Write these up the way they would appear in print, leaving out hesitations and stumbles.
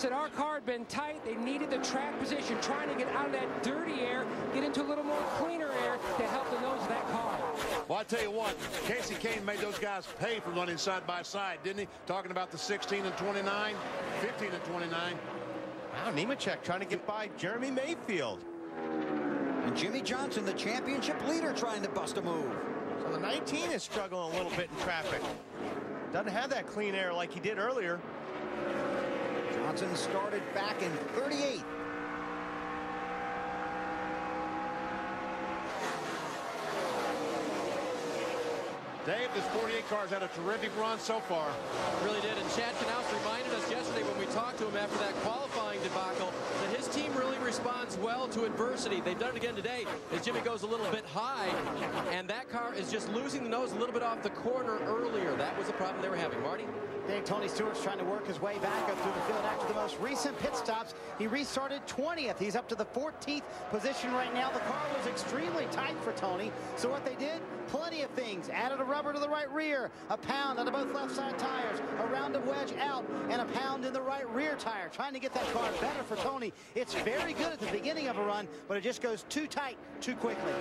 said our car had been tight. They needed the track position, trying to get out of that dirty air, get into a little more cleaner air to help the nose of that car. Well, I tell you what, Casey Kane made those guys pay for running side by side, didn't he? Talking about the 16 and 29, 15 and 29. Wow, Nemechek trying to get by Jeremy Mayfield. And Jimmy Johnson, the championship leader, trying to bust a move. So the 19 is struggling a little bit in traffic. Doesn't have that clean air like he did earlier. Johnson started back in 38th. Dave, this 48 car's had a terrific run so far. Really did. And Chad Knaus reminded us yesterday when we talked to him after that qualifying debacle that his team really responds well to adversity. They've done it again today as Jimmy goes a little bit high, and that car is just losing the nose a little bit off the corner earlier. That was the problem they were having. Marty? Dave, Tony Stewart's trying to work his way back up through the field after the most recent pit stops. He restarted 20th. He's up to the 14th position right now. The car was extremely tight for Tony. So what they did, plenty of things. Added a rubber to the right rear, a pound on both left side tires, a rounded wedge out, and a pound in the right rear tire, trying to get that car better for Tony. It's very good at the beginning of a run, but it just goes too tight too quickly.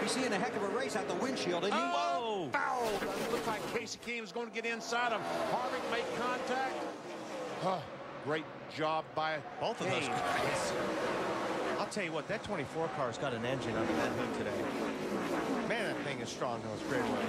He's seeing a heck of a race out the windshield, isn't he? Oh, foul! It looked like Casey Kane was going to get inside him. Harvick made contact. Oh, great job by both of those guys. I'll tell you what, that 24 car's got an engine under that hood today. Man, that thing is strong those greenways.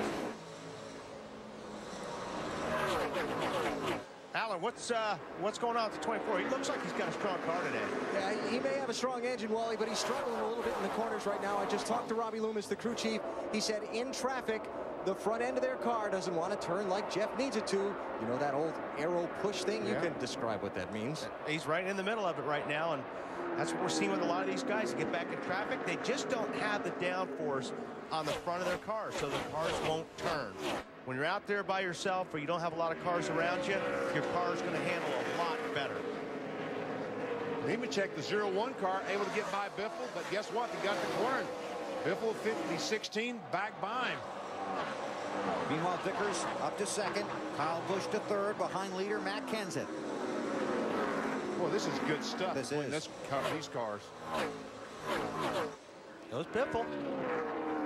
Alan, what's going on with the 24? He looks like he's got a strong car today. Yeah, he may have a strong engine, Wally, but he's struggling a little bit in the corners right now. I just talked to Robbie Loomis, the crew chief. He said in traffic, the front end of their car doesn't want to turn like Jeff needs it to. You know that old arrow push thing? You can describe what that means. He's right in the middle of it right now, and that's what we're seeing with a lot of these guys. To get back in traffic, they just don't have the downforce on the front of their cars, so the cars won't turn. When you're out there by yourself or you don't have a lot of cars around you, your car is going to handle a lot better. Nemechek, the 0-1 car, able to get by Biffle, but guess what? They got the corn. Biffle, 50-16, back by him. Meanwhile, Vickers up to second. Kyle Busch to third, behind leader Matt Kenseth. Boy, this is good stuff. This is. These cars. Goes Biffle.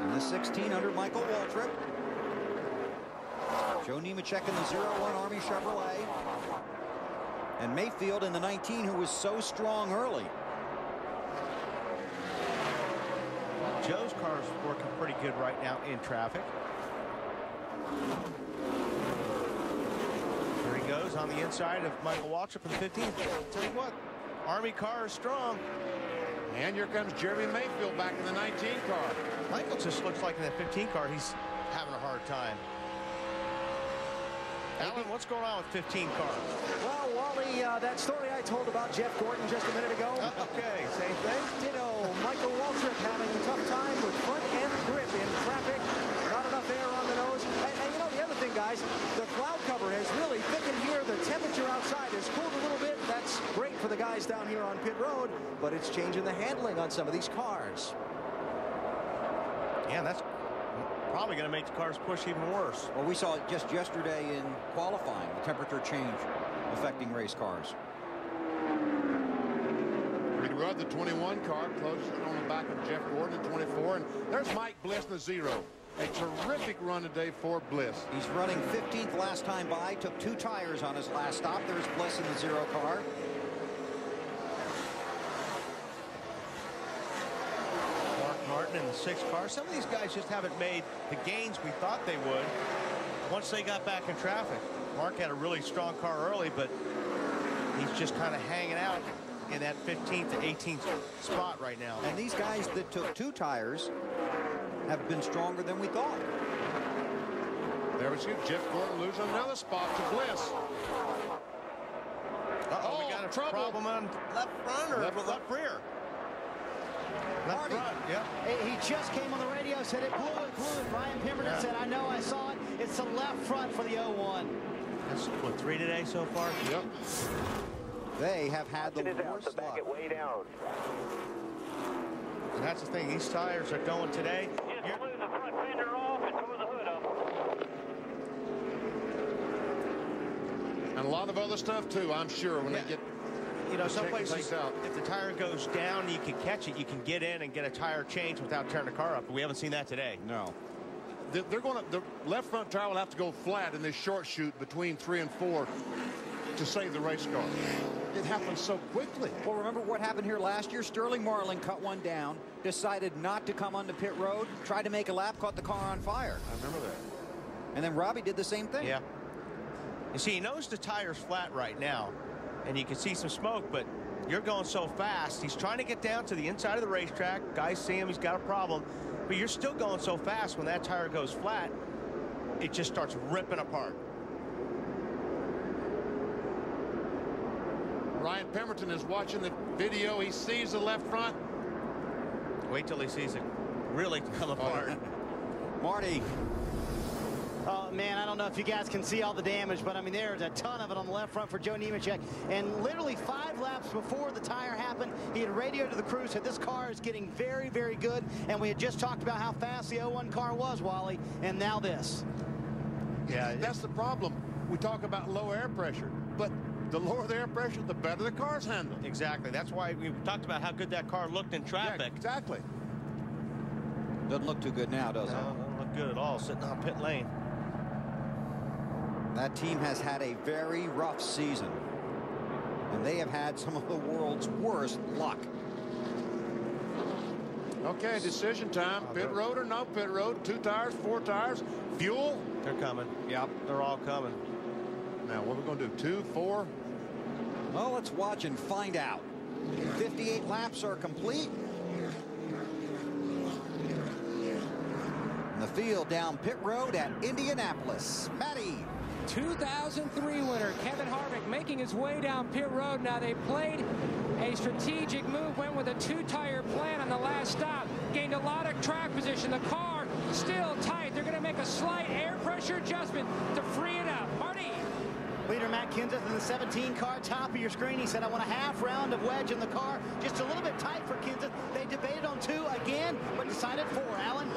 In the 16 under Michael Waltrip. Joe Nemechek in the 0-1 Army Chevrolet. And Mayfield in the 19, who was so strong early. Joe's car is working pretty good right now in traffic. There he goes on the inside of Michael Waltrip in the 15. Tell you what, Army car is strong. And here comes Jeremy Mayfield back in the 19 car. Michael just looks like in that 15 car, he's having a hard time. Alan, what's going on with 15 cars? Well, Wally, that story I told about Jeff Gordon just a minute ago. Okay, same thing. Ditto. Michael Waltrip having a tough time with front end grip in traffic. Not enough air on the nose. And you know, the other thing, guys, the cloud cover has really thickened here. The temperature outside has cooled a little bit. That's great for the guys down here on pit road, but it's changing the handling on some of these cars. Yeah, that's probably going to make the cars push even worse. Well, we saw it just yesterday in qualifying, the temperature change affecting race cars. Reed Rudd, the 21 car, closest on the back of Jeff Gordon at 24. And there's Mike Bliss in the 0. A terrific run today for Bliss. He's running 15th last time by, took 2 tires on his last stop. There's Bliss in the 0 car. Martin in the 6 car. Some of these guys just haven't made the gains we thought they would once they got back in traffic. Mark had a really strong car early, but he's just kind of hanging out in that 15th to 18th spot right now. And these guys that took 2 tires have been stronger than we thought. There we see Jeff Gordon losing another spot to Bliss. Uh-oh, we got a problem on left front or left rear. Left front, yeah. He just came on the radio, said it blew it. Brian Pemberton said, I know, I saw it. It's the left front for the 0-1. That's what, 3 today so far? Yep. They have had the worst luck. And that's the thing, these tires are going today. Just blew the front fender off and tore the hood up. And a lot of other stuff too, I'm sure, when they get you know, some Check places, things out. if the tire goes down, you can catch it. You can get in and get a tire change without tearing the car up. But we haven't seen that today. No. The left front tire will have to go flat in this short shoot between 3 and 4 to save the race car. It happens so quickly. Well, remember what happened here last year? Sterling Marlin cut one down, decided not to come onto pit road, tried to make a lap, caught the car on fire. I remember that. And then Robbie did the same thing. Yeah. You see, he knows the tire's flat right now, and you can see some smoke, but you're going so fast. He's trying to get down to the inside of the racetrack. Guys see him, he's got a problem, but you're still going so fast when that tire goes flat, it just starts ripping apart. Ryan Pemberton is watching the video. He sees the left front. Wait till he sees it really come apart. Marty. Oh, man, I don't know if you guys can see all the damage, but, I mean, there's a ton of it on the left front for Joe Nemechek. And literally 5 laps before the tire happened, he had radioed to the crew, said this car is getting very, very good. And we had just talked about how fast the 01 car was, Wally, and now this. Yeah, That's the problem. We talk about low air pressure, but the lower the air pressure, the better the car's handle. exactly. That's why we talked about how good that car looked in traffic. Yeah, exactly. Doesn't look too good now, does it? No, doesn't look good at all, sitting on pit lane. That team has had a very rough season, and they have had some of the world's worst luck. Okay, decision time. Pit road or no pit road? 2 tires, 4 tires, fuel. They're coming. Yep. They're all coming. Now, what are we going to do? 2, 4? Well, let's watch and find out. 58 laps are complete. In the field down pit road at Indianapolis. Matty. 2003 winner Kevin Harvick making his way down pit road. Now they played a strategic move, went with a 2-tire plan on the last stop, gained a lot of track position. The car still tight. They're going to make a slight air pressure adjustment to free it up. Marty. Leader Matt Kenseth in the 17 car, top of your screen. He said, I want a half round of wedge in the car. Just a little bit tight for Kenseth. They debated on 2 again, but decided 4. Alan?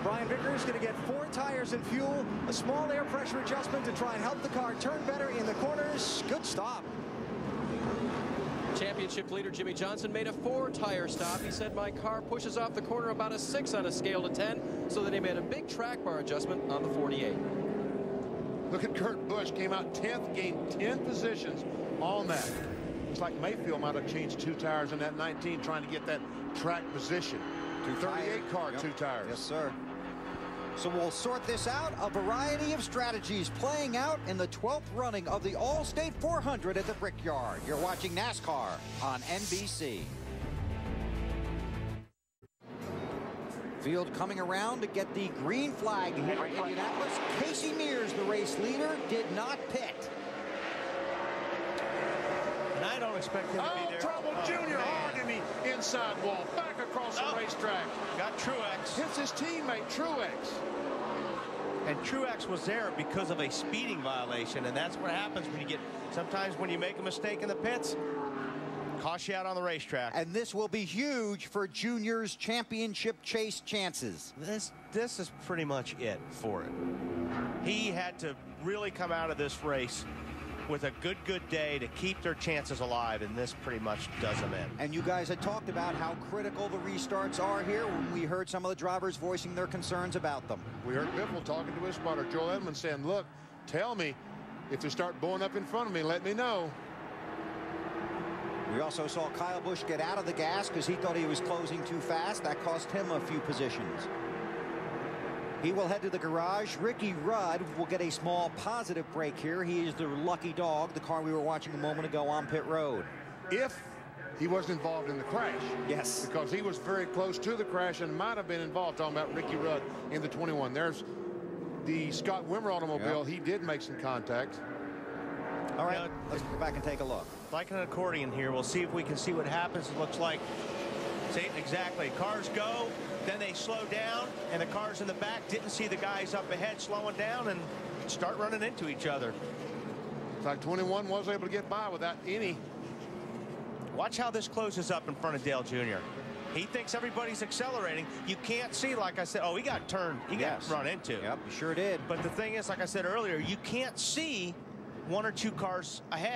Brian Vickers going to get 4 tires and fuel, a small air pressure adjustment to try and help the car turn better in the corners. Good stop. Championship leader Jimmy Johnson made a 4-tire stop. He said, my car pushes off the corner about a 6 on a scale to 10, so that he made a big track bar adjustment on the 48. Look at Kurt Busch. Came out 10th, gained 10 positions on that. It's like Mayfield might have changed 2 tires in that 19 trying to get that track position. 38 car, yep. 2 tires. Yes, sir. So we'll sort this out. A variety of strategies playing out in the 12th running of the Allstate 400 at the Brickyard. You're watching NASCAR on NBC. Field coming around to get the green flag here in Indianapolis. Casey Mears, the race leader, did not pit. And I don't expect him to be there. Trouble Junior hard in the inside wall. Back across the racetrack. Got Truex. Hits his teammate, Truex. And Truex was there because of a speeding violation, and that's what happens when you get, sometimes when you make a mistake in the pits, cost you out on the racetrack. And this will be huge for Junior's championship chase chances. This is pretty much it for it. He had to really come out of this race with a good day to keep their chances alive, and this pretty much does them in. And you guys had talked about how critical the restarts are here when we heard some of the drivers voicing their concerns about them. We heard Biffle talking to his spotter, Joel Edmonds, saying, look, tell me if they start blowing up in front of me, let me know. We also saw Kyle Busch get out of the gas because he thought he was closing too fast. That cost him a few positions. He will head to the garage. Ricky Rudd will get a small positive break here. He is the lucky dog, the car we were watching a moment ago on pit road. If he wasn't involved in the crash. Yes. Because he was very close to the crash and might have been involved. Talking about Ricky Rudd in the 21. There's the Scott Wimmer automobile. Yep. He did make some contact. All right, let's go back and take a look. Like an accordion here. We'll see if we can see what happens. It looks like, see, exactly. Cars go, then they slow down, and the cars in the back didn't see the guys up ahead slowing down and start running into each other. It's like 21 was able to get by without any. Watch how this closes up in front of Dale Jr. He thinks everybody's accelerating. You can't see, like I said, oh, he got turned. He got run into. Yep, he sure did. But the thing is, like I said earlier, you can't see 1 or 2 cars ahead.